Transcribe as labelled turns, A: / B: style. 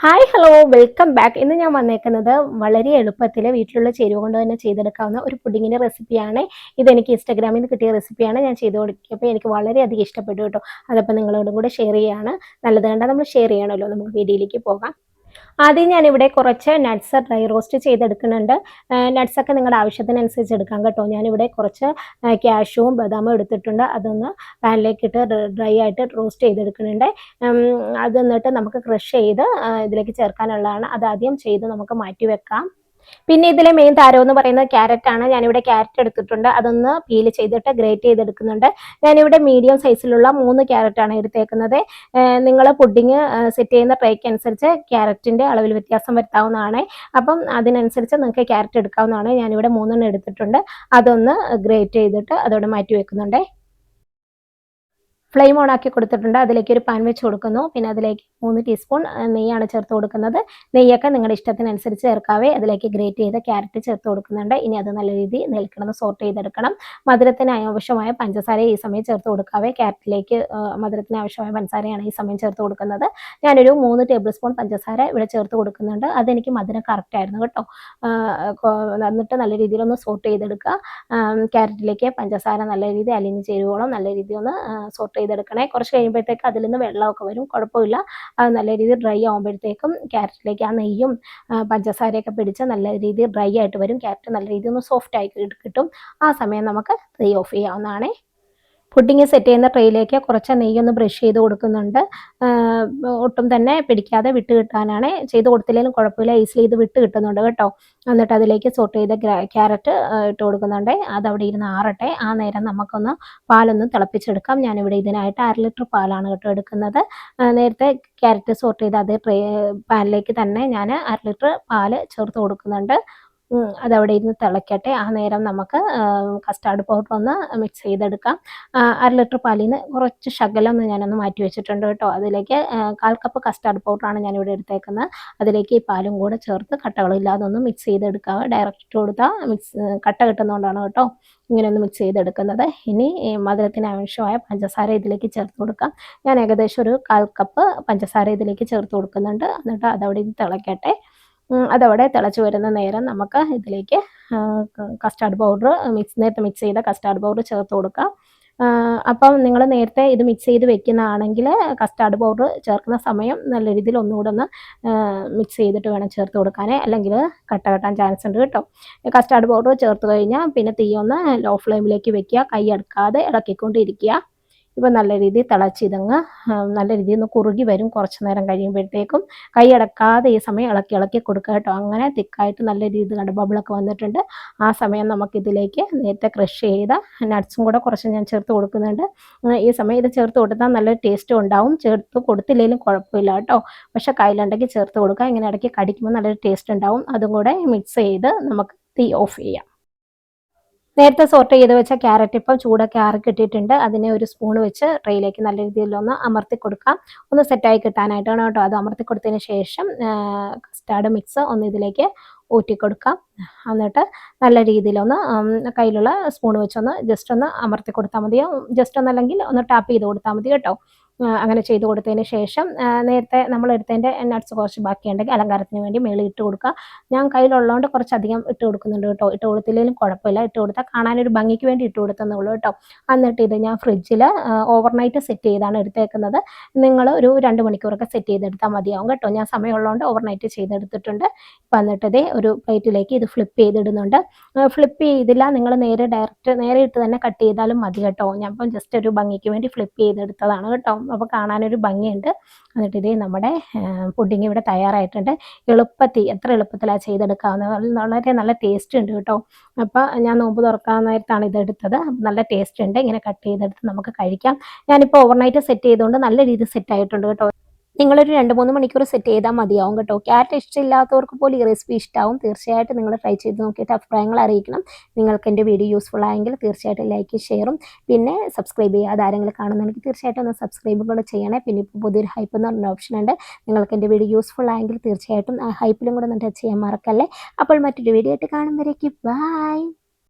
A: Hi hello welcome back. ഇന്ന് ഞാൻ വന്നേക്കുന്നത് വളരെ എളുപ്പത്തിൽ വീട്ടിലുള്ള ചേരുവ കൊണ്ട് തന്നെ ചെയ്തെടുക്കാവുന്ന ഒരു പുഡിങ്ങിൻ്റെ റെസിപ്പിയാണ്. ഇതെനിക്ക് ഇൻസ്റ്റാഗ്രാമിൽ നിന്ന് കിട്ടിയ റെസിപ്പിയാണ്. ഞാൻ ചെയ്ത് കൊടുക്കിയപ്പോൾ എനിക്ക് വളരെയധികം ഇഷ്ടപ്പെട്ടു കേട്ടോ. അതപ്പോൾ നിങ്ങളോടും കൂടെ ഷെയർ ചെയ്യുകയാണ്. നല്ലത് കണ്ടാൽ നമ്മൾ ഷെയർ ചെയ്യണമല്ലോ. നമുക്ക് വീഡിയോയിലേക്ക് പോകാം. ആദ്യം ഞാനിവിടെ കുറച്ച് നട്ട്സ് ഡ്രൈ റോസ്റ്റ് ചെയ്തെടുക്കുന്നുണ്ട്. നട്ട്സൊക്കെ നിങ്ങളുടെ ആവശ്യത്തിനനുസരിച്ച് എടുക്കാം കേട്ടോ. ഞാനിവിടെ കുറച്ച് കാഷ്യൂവും ബദാമും എടുത്തിട്ടുണ്ട്. അതൊന്ന് പാനിലേക്കിട്ട് ഡ്രൈ ആയിട്ട് റോസ്റ്റ് ചെയ്തെടുക്കുന്നുണ്ട്. അത് എന്നിട്ട് നമുക്ക് ക്രഷ് ചെയ്ത് ഇതിലേക്ക് ചേർക്കാനുള്ളതാണ്. അതാദ്യം ചെയ്ത് നമുക്ക് മാറ്റി വെക്കാം. പിന്നെ ഇതിലെ മെയിൻ താരം എന്ന് പറയുന്നത് ക്യാരറ്റ് ആണ്. ഞാനിവിടെ ക്യാരറ്റ് എടുത്തിട്ടുണ്ട്. അതൊന്ന് പീൽ ചെയ്തിട്ട് ഗ്രേറ്റ് ചെയ്തെടുക്കുന്നുണ്ട്. ഞാനിവിടെ മീഡിയം സൈസിലുള്ള 3 ക്യാരറ്റാണ് എടുത്തേക്കുന്നത്. നിങ്ങൾ പുഡിങ് സെറ്റ് ചെയ്യുന്ന ട്രേക്ക് അനുസരിച്ച് ക്യാരറ്റിൻ്റെ അളവിൽ വ്യത്യാസം വരുത്താവുന്നതാണ്. അപ്പം അതിനനുസരിച്ച് നിങ്ങൾക്ക് ക്യാരറ്റ് എടുക്കാവുന്നതാണ്. ഞാനിവിടെ 3 എടുത്തിട്ടുണ്ട്. അതൊന്ന് ഗ്രേറ്റ് ചെയ്തിട്ട് അതോടെ മാറ്റി വെക്കുന്നുണ്ട്. ഫ്ലെയിം ഓൺ ആക്കി കൊടുത്തിട്ടുണ്ട്. അതിലേക്ക് ഒരു പാൻ വെച്ച് കൊടുക്കുന്നു. പിന്നെ അതിലേക്ക് 3 ടീസ്പൂൺ നെയ്യാണ് ചേർത്ത് കൊടുക്കുന്നത്. നെയ്യൊക്കെ നിങ്ങളുടെ ഇഷ്ടത്തിനനുസരിച്ച് ചേർക്കാവേ. അതിലേക്ക് ഗ്രേറ്റ് ചെയ്ത ക്യാരറ്റ് ചേർത്ത് കൊടുക്കുന്നുണ്ട്. ഇനി അത് നല്ല രീതിയിൽ നെൽക്കണം സോർട്ട് ചെയ്തെടുക്കണം. മധുരത്തിന് ആവശ്യമായ പഞ്ചസാര ഈ സമയം ചേർത്ത് കൊടുക്കാവേ. ക്യാരറ്റിലേക്ക് മധുരത്തിന് ആവശ്യമായ പഞ്ചസാരയാണ് ഈ സമയം ചേർത്ത് കൊടുക്കുന്നത്. ഞാനൊരു 3 ടേബിൾ സ്പൂൺ പഞ്ചസാര ഇവിടെ ചേർത്ത് കൊടുക്കുന്നുണ്ട്. അതെനിക്ക് മധുരം കറക്റ്റ് ആയിരുന്നു കേട്ടോ. എന്നിട്ട് നല്ല രീതിയിലൊന്ന് സോർട്ട് ചെയ്തെടുക്കുക. ക്യാരറ്റിലേക്ക് പഞ്ചസാര നല്ല രീതിയിൽ അലിഞ്ഞ് ചേരുവോളം നല്ല രീതിയിൽ ഒന്ന് സോർട്ട് ചെയ്തെടുക്കണേ. കുറച്ച് കഴിയുമ്പോഴത്തേക്ക് അതിൽ നിന്ന് വെള്ളമൊക്കെ വരും. കുഴപ്പമില്ല. അത് നല്ല രീതിയിൽ ഡ്രൈ ആകുമ്പോഴത്തേക്കും ക്യാരറ്റിലേക്ക് ആ നെയ്യും പഞ്ചസാരയൊക്കെ പിടിച്ച് നല്ല രീതിയിൽ ഡ്രൈ ആയിട്ട് വരും. ക്യാരറ്റ് നല്ല രീതിയിൽ ഒന്ന് സോഫ്റ്റ് ആയി കിട്ടും. ആ സമയം നമുക്ക് തീ ഓഫ് ചെയ്യാവുന്നതാണ്. പുഡിങ് സെറ്റ് ചെയ്യുന്ന ട്രേയിലേക്ക് കുറച്ച് നെയ്യൊന്ന് ബ്രഷ് ചെയ്ത് കൊടുക്കുന്നുണ്ട്. ഒട്ടും തന്നെ പിടിക്കാതെ വിട്ട് കിട്ടാനാണ്. ചെയ്ത് കൊടുത്തില്ലെങ്കിലും കുഴപ്പമില്ല. ഈസിലി ഇത് വിട്ട് കിട്ടുന്നുണ്ട് കേട്ടോ. എന്നിട്ട് അതിലേക്ക് സോട്ട് ചെയ്ത ക്യാരറ്റ് ഇട്ട് കൊടുക്കുന്നുണ്ട്. അതവിടെ ഇരുന്ന് ആറട്ടെ. ആ നേരം നമുക്കൊന്ന് പാലൊന്ന് തിളപ്പിച്ചെടുക്കാം. ഞാനിവിടെ ഇതിനായിട്ട് 1/2 ലിറ്റർ പാലാണ് കേട്ടോ എടുക്കുന്നത്. നേരത്തെ ക്യാരറ്റ് സോട്ട് ചെയ്ത അതേ പാനിലേക്ക് തന്നെ ഞാൻ 1/2 ലിറ്റർ പാല് ചേർത്ത് കൊടുക്കുന്നുണ്ട്. അതവിടെ ഇരുന്ന് തിളയ്ക്കട്ടെ. ആ നേരം നമുക്ക് കസ്റ്റാർഡ് പൗഡർ ഒന്ന് മിക്സ് ചെയ്തെടുക്കാം. 1/2 ലിറ്റർ പാലിൽ നിന്ന് കുറച്ച് ശകലം ഞാനൊന്ന് മാറ്റി വെച്ചിട്ടുണ്ട് കേട്ടോ. അതിലേക്ക് 1/4 കപ്പ് കസ്റ്റാർഡ് പൗഡറാണ് ഞാനിവിടെ എടുത്തേക്കുന്നത്. അതിലേക്ക് ഈ പാലും കൂടെ ചേർത്ത് കട്ടകളില്ലാതെ ഒന്ന് മിക്സ് ചെയ്തെടുക്കുക. ഡയറക്റ്റ് ഇട്ട് കൊടുത്താൽ കട്ട കിട്ടുന്നതുകൊണ്ടാണ് കേട്ടോ ഇങ്ങനെ ഒന്ന് മിക്സ് ചെയ്തെടുക്കുന്നത്. ഇനി മധുരത്തിന് ആവശ്യമായ പഞ്ചസാര ഇതിലേക്ക് ചേർത്ത് കൊടുക്കാം. ഞാൻ ഏകദേശം ഒരു 1/4 കപ്പ് പഞ്ചസാര ഇതിലേക്ക് ചേർത്ത് കൊടുക്കുന്നുണ്ട്. എന്നിട്ട് അതവിടെ തിളയ്ക്കട്ടെ. അതവിടെ തിളച്ച് വരുന്ന നേരം നമുക്ക് ഇതിലേക്ക് കസ്റ്റാർഡ് പൗഡർ നേരത്തെ മിക്സ് ചെയ്ത കസ്റ്റാർഡ് പൗഡർ ചേർത്ത് കൊടുക്കാം. അപ്പം നിങ്ങൾ നേരത്തെ ഇത് മിക്സ് ചെയ്ത് വെക്കുന്നതാണെങ്കിൽ കസ്റ്റാർഡ് പൗഡർ ചേർക്കുന്ന സമയം നല്ല രീതിയിൽ ഒന്നുകൂടെ ഒന്ന് മിക്സ് ചെയ്തിട്ട് വേണം ചേർത്ത് കൊടുക്കാൻ. അല്ലെങ്കിൽ കട്ട കെട്ടാൻ ചാൻസ് ഉണ്ട് കേട്ടോ. കസ്റ്റാർഡ് പൗഡർ ചേർത്ത് കഴിഞ്ഞാൽ പിന്നെ തീ ഒന്ന് ലോ ഫ്ലെയിമിലേക്ക് വെക്കുക. കൈ അടുക്കാതെ ഇളക്കിക്കൊണ്ടിരിക്കുക. ഇപ്പം നല്ല രീതിയിൽ തിളച്ചിതങ്ങ് നല്ല രീതിയിൽ ഒന്ന് കുറുകി വരും. കുറച്ച് നേരം കഴിയുമ്പോഴത്തേക്കും കൈ അടക്കാതെ ഈ സമയം ഇളക്കി കൊടുക്കുക കേട്ടോ. അങ്ങനെ തിക്കായിട്ട് നല്ല രീതിയിൽ കണ്ട് ബബിളൊക്കെ വന്നിട്ടുണ്ട്. ആ സമയം നമുക്കിതിലേക്ക് നേരത്തെ ക്രഷ് ചെയ്ത നട്ട്സും കൂടെ കുറച്ച് ഞാൻ ചേർത്ത് കൊടുക്കുന്നുണ്ട്. ഈ സമയം ഇത് ചേർത്ത് കൊടുത്താൽ നല്ല ടേസ്റ്റും ഉണ്ടാവും. ചേർത്ത് കൊടുത്തില്ലെങ്കിലും കുഴപ്പമില്ല കേട്ടോ. പക്ഷേ കയ്യിലുണ്ടെങ്കിൽ ചേർത്ത് കൊടുക്കുക. ഇങ്ങനെ ഇടയ്ക്ക് കടിക്കുമ്പോൾ നല്ലൊരു ടേസ്റ്റ് ഉണ്ടാവും. അതും കൂടെ മിക്സ് ചെയ്ത് നമുക്ക് തീ ഓഫ് ചെയ്യാം. നേരത്തെ സോർട്ട് ചെയ്ത് വെച്ച ക്യാരറ്റ് ഇപ്പം ചൂടൊക്കെ ആറി കിട്ടിയിട്ടുണ്ട്. അതിനെ ഒരു സ്പൂൺ വെച്ച് ട്രേയിലേക്ക് നല്ല രീതിയിലൊന്ന് അമർത്തി കൊടുക്കാം. ഒന്ന് സെറ്റായി കിട്ടാനായിട്ടാണ് കേട്ടോ. അത് അമർത്തി കൊടുത്തതിന് ശേഷം കസ്റ്റാർഡ് മിക്സ് ഒന്ന് ഇതിലേക്ക് ഊറ്റിക്കൊടുക്കാം. എന്നിട്ട് നല്ല രീതിയിലൊന്ന് കയ്യിലുള്ള സ്പൂൺ വെച്ചൊന്ന് ജസ്റ്റ് ഒന്ന് അമർത്തി കൊടുത്താൽ മതിയോ. ജസ്റ്റ് ഒന്നല്ലെങ്കിൽ ഒന്ന് ടാപ്പ് ചെയ്ത് കൊടുത്താൽ മതി കേട്ടോ. അങ്ങനെ ചെയ്ത് കൊടുത്തതിന് ശേഷം നേരത്തെ നമ്മൾ എടുത്തതിൻ്റെ നട്ട്സ് കുറച്ച് ബാക്കിയുണ്ടെങ്കിൽ അലങ്കാരത്തിന് വേണ്ടി മേളിൽ ഇട്ട് കൊടുക്കുക. ഞാൻ കയ്യിലുള്ളതുകൊണ്ട് കുറച്ചധികം ഇട്ട് കൊടുക്കുന്നുണ്ട് കേട്ടോ. ഇട്ട് കൊടുത്തില്ലെങ്കിലും കുഴപ്പമില്ല. ഇട്ട് കൊടുത്താൽ കാണാനൊരു ഭംഗിക്ക് വേണ്ടി ഇട്ട് കൊടുത്തതേ ഉള്ളൂ കേട്ടോ. എന്നിട്ട് ഇത് ഞാൻ ഫ്രിഡ്ജിൽ ഓവർനൈറ്റ് സെറ്റ് ചെയ്താണ് എടുത്തേക്കുന്നത്. നിങ്ങൾ ഒരു 2 മണിക്കൂറൊക്കെ സെറ്റ് ചെയ്തെടുത്താൽ മതിയാവും കേട്ടോ. ഞാൻ സമയമുള്ളതുകൊണ്ട് ഓവർനൈറ്റ് ചെയ്തെടുത്തിട്ടുണ്ട്. ഇപ്പം എന്നിട്ട് ഇതേ ഒരു പ്ലേറ്റിലേക്ക് ഇത് ഫ്ലിപ്പ് ചെയ്തിടുന്നുണ്ട്. ഫ്ലിപ്പ് ചെയ്തില്ല നിങ്ങൾ നേരെ ഇട്ട് തന്നെ കട്ട് ചെയ്താലും മതി കേട്ടോ. ഞാൻ ഇപ്പം ജസ്റ്റ് ഒരു ഭംഗിക്ക് വേണ്ടി ഫ്ലിപ്പ് ചെയ്തെടുത്തതാണ് കേട്ടോ. അപ്പോൾ കാണാനൊരു ഭംഗിയുണ്ട്. എന്നിട്ട് ഇതേ നമ്മുടെ പുഡിങ് ഇവിടെ തയ്യാറായിട്ടുണ്ട്. എത്ര എളുപ്പത്തിലാണ് ചെയ്തെടുക്കാവുന്നത്. വളരെ നല്ല ടേസ്റ്റ് ഉണ്ട് കേട്ടോ. അപ്പോൾ ഞാൻ നോമ്പ് തുറക്കാൻ നേരത്താണ് ഇതെടുത്തത്. നല്ല ടേസ്റ്റ് ഉണ്ട്. ഇങ്ങനെ കട്ട് ചെയ്തെടുത്ത് നമുക്ക് കഴിക്കാം. ഞാനിപ്പോൾ ഓവർനൈറ്റ് സെറ്റ് ചെയ്തുകൊണ്ട് നല്ല രീതിയിൽ സെറ്റ് ആയിട്ടുണ്ട് കേട്ടോ. നിങ്ങളൊരു 2-3 മണിക്കൂർ സെറ്റ് ചെയ്താൽ മതിയാവും കേട്ടോ. ക്യാരറ്റ് ഇഷ്ടമില്ലാത്തവർക്ക് പോലും ഈ റെസിപ്പി ഇഷ്ടമാവും. തീർച്ചയായിട്ടും നിങ്ങൾ ട്രൈ ചെയ്ത് നോക്കിയിട്ട് അഭിപ്രായങ്ങൾ അറിയിക്കണം. നിങ്ങൾക്ക് എൻ്റെ വീഡിയോ യൂസ്ഫുൾ ആയെങ്കിൽ തീർച്ചയായിട്ടും ലൈക്ക് ഷെയറും പിന്നെ സബ്സ്ക്രൈബ് ചെയ്യുക. ആരെങ്കിലും കാണുന്നെങ്കിൽ തീർച്ചയായിട്ടും ഒന്ന് സബ്സ്ക്രൈബും കൂടെ ചെയ്യണേ. പിന്നെ ഇപ്പോൾ പുതിയൊരു ഹൈപ്പ് എന്ന് പറഞ്ഞ ഓപ്ഷൻ ഉണ്ട്. നിങ്ങൾക്ക് എൻ്റെ വീഡിയോ യൂസ്ഫുൾ ആയെങ്കിൽ തീർച്ചയായിട്ടും ആ ഹൈപ്പിലും കൂടെ ഒന്ന് ടച്ച് ചെയ്യാൻ മറക്കല്ലേ. അപ്പോൾ മറ്റൊരു വീഡിയോ ആയിട്ട് കാണുമ്പോഴേക്ക് ബൈ.